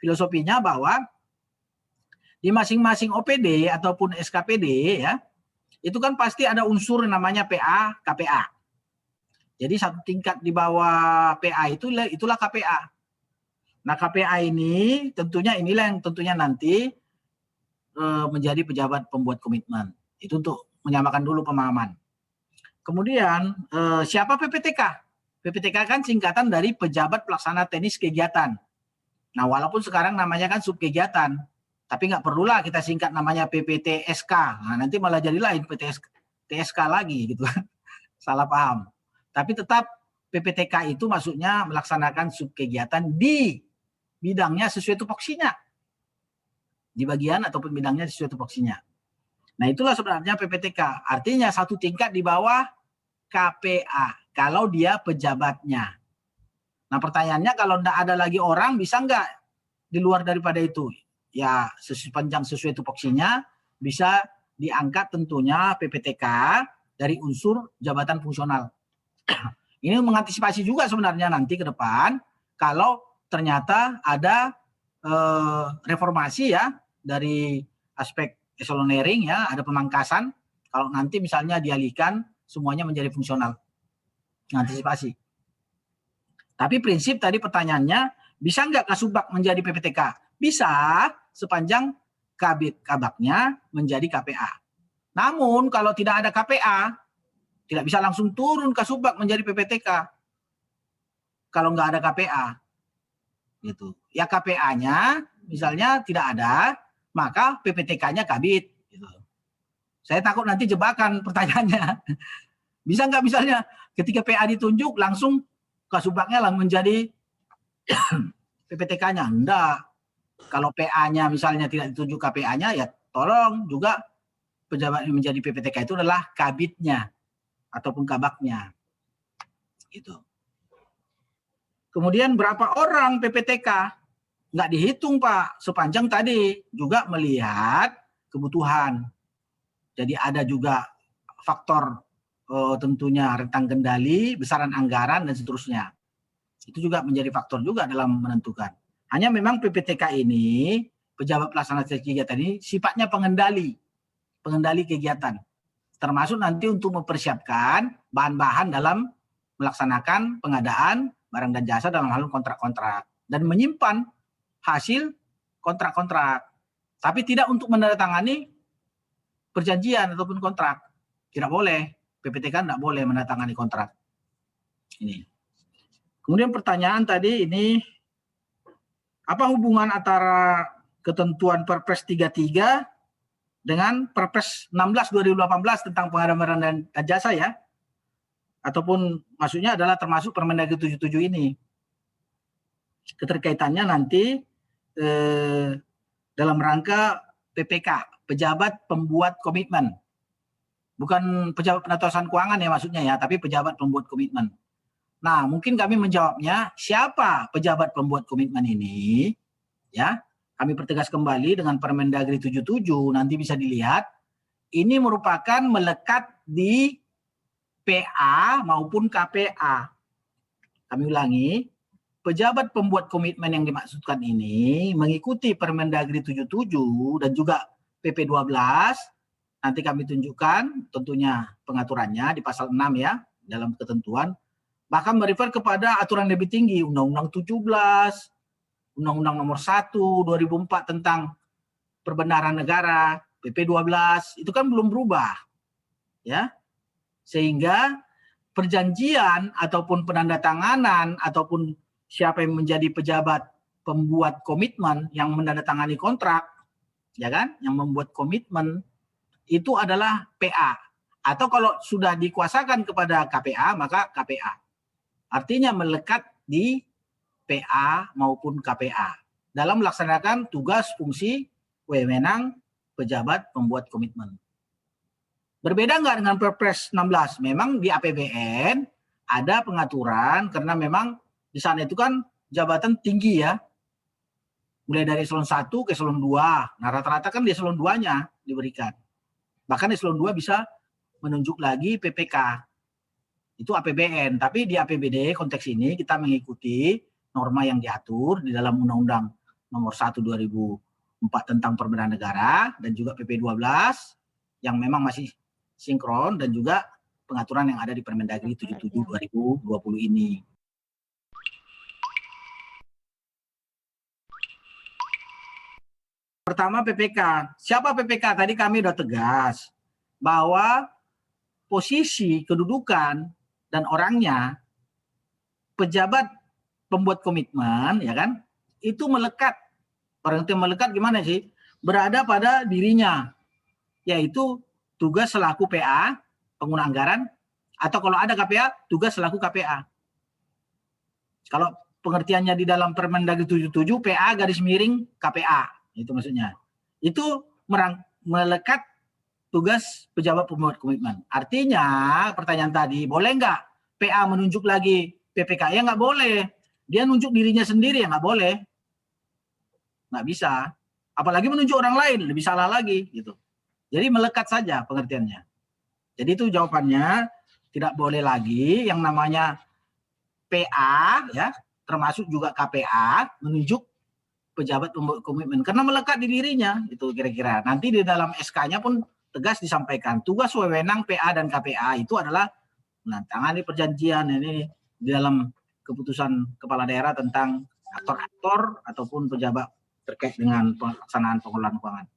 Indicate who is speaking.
Speaker 1: Filosofinya bahwa di masing-masing OPD ataupun SKPD ya, itu kan pasti ada unsur namanya PA, KPA. Jadi satu tingkat di bawah PA itulah KPA. Nah KPA ini tentunya inilah yang tentunya nanti menjadi pejabat pembuat komitmen. Itu untuk menyamakan dulu pemahaman. Kemudian siapa PPTK? PPTK kan singkatan dari pejabat pelaksana teknis kegiatan. Nah walaupun sekarang namanya kan subkegiatan, tapi nggak perlulah kita singkat namanya PPTSK. Nah nanti malah jadi lain PPTSK lagi gitu. Salah paham. Tapi tetap PPTK itu maksudnya melaksanakan subkegiatan di bidangnya sesuai tupoksinya. Di bagian ataupun bidangnya sesuai tupoksinya. Nah itulah sebenarnya PPTK. Artinya satu tingkat di bawah KPA. Kalau dia pejabatnya. Nah pertanyaannya kalau tidak ada lagi orang bisa nggak di luar daripada itu? Ya sepanjang sesuai tupoksinya bisa diangkat tentunya PPTK dari unsur jabatan fungsional. Ini mengantisipasi juga sebenarnya nanti ke depan kalau ternyata ada reformasi ya dari aspek eselonering ya, ada pemangkasan kalau nanti misalnya dialihkan semuanya menjadi fungsional. Mengantisipasi. Tapi prinsip tadi pertanyaannya, bisa nggak Kasubag menjadi PPTK? Bisa sepanjang kabaknya menjadi KPA. Namun kalau tidak ada KPA, tidak bisa langsung turun Kasubag menjadi PPTK. Kalau nggak ada KPA. Gitu. Ya KPA-nya misalnya tidak ada, maka PPTK-nya Kabid. Gitu. Saya takut nanti jebakan pertanyaannya. Bisa nggak misalnya ketika PA ditunjuk langsung Kasubagnya langsung menjadi PPTK-nya? Enggak. Kalau PA-nya misalnya tidak ditunjuk KPA-nya, ya tolong juga pejabat yang menjadi PPTK itu adalah Kabidnya ataupun Kabaknya. Gitu. Kemudian berapa orang PPTK? Nggak dihitung Pak, sepanjang tadi juga melihat kebutuhan. Jadi ada juga faktor tentunya rentang kendali, besaran anggaran, dan seterusnya. Itu juga menjadi faktor juga dalam menentukan. Hanya memang PPTK ini, pejabat pelaksana kegiatan ini, sifatnya pengendali kegiatan. Termasuk nanti untuk mempersiapkan bahan-bahan dalam melaksanakan pengadaan barang dan jasa dalam hal kontrak-kontrak. Dan menyimpan hasil kontrak-kontrak. Tapi tidak untuk menandatangani perjanjian ataupun kontrak. Tidak boleh. PPTK tidak boleh menandatangani kontrak. Ini. Kemudian pertanyaan tadi ini, apa hubungan antara ketentuan Perpres 33 dengan Perpres 16 2018 tentang pengadaan barang dan jasa ya? Ataupun maksudnya adalah termasuk Permendagri 77 ini. Keterkaitannya nanti dalam rangka PPK, pejabat pembuat komitmen. Bukan pejabat penatasan keuangan ya maksudnya ya, tapi pejabat pembuat komitmen. Nah, mungkin kami menjawabnya, siapa pejabat pembuat komitmen ini? Ya, kami pertegas kembali dengan Permendagri 77, nanti bisa dilihat. Ini merupakan melekat di PA maupun KPA. Kami ulangi, pejabat pembuat komitmen yang dimaksudkan ini mengikuti Permendagri 77 dan juga PP 12. Nanti kami tunjukkan tentunya pengaturannya di pasal 6 ya, dalam ketentuan. Bahkan merefer kepada aturan lebih tinggi, Undang-Undang 17, Undang-Undang nomor 1 2004 tentang perbenaran negara, PP 12, itu kan belum berubah. Ya. Sehingga perjanjian ataupun penandatanganan ataupun siapa yang menjadi pejabat pembuat komitmen yang menandatangani kontrak, ya kan, yang membuat komitmen itu adalah PA. Atau kalau sudah dikuasakan kepada KPA, maka KPA. Artinya melekat di PA maupun KPA dalam melaksanakan tugas fungsi wewenang pejabat pembuat komitmen. Berbeda nggak dengan Perpres 16? Memang di APBN ada pengaturan karena memang di sana itu kan jabatan tinggi ya. Mulai dari eselon 1 ke eselon 2. Nah rata-rata kan di eselon 2-nya diberikan. Bahkan eselon 2 bisa menunjuk lagi PPK. Itu APBN. Tapi di APBD konteks ini kita mengikuti norma yang diatur di dalam Undang-Undang nomor 1 2004 tentang Perbendaharaan Negara, dan juga PP 12 yang memang masih sinkron, dan juga pengaturan yang ada di Permendagri 77 2020 ini. Pertama PPK. Siapa PPK? Tadi kami sudah tegas bahwa posisi, kedudukan, dan orangnya pejabat pembuat komitmen, ya kan, itu melekat. Orang yang melekat gimana sih? Berada pada dirinya, yaitu tugas selaku PA, pengguna anggaran, atau kalau ada KPA, tugas selaku KPA. Kalau pengertiannya di dalam Permendagri 77, PA garis miring KPA, itu maksudnya. Itu melekat tugas pejabat pembuat komitmen. Artinya, pertanyaan tadi, boleh nggak PA menunjuk lagi PPK? Ya nggak boleh. Dia nunjuk dirinya sendiri, ya nggak boleh. Nggak bisa. Apalagi menunjuk orang lain, lebih salah lagi. Gitu. Jadi melekat saja pengertiannya. Jadi itu jawabannya, tidak boleh lagi yang namanya PA, ya, termasuk juga KPA, menunjuk pejabat pembuat komitmen. Karena melekat di dirinya, itu kira-kira. Nanti di dalam SK-nya pun tegas disampaikan, tugas wewenang PA dan KPA itu adalah menandatangani perjanjian ini di dalam keputusan kepala daerah tentang aktor-aktor ataupun pejabat terkait dengan pelaksanaan pengelolaan keuangan.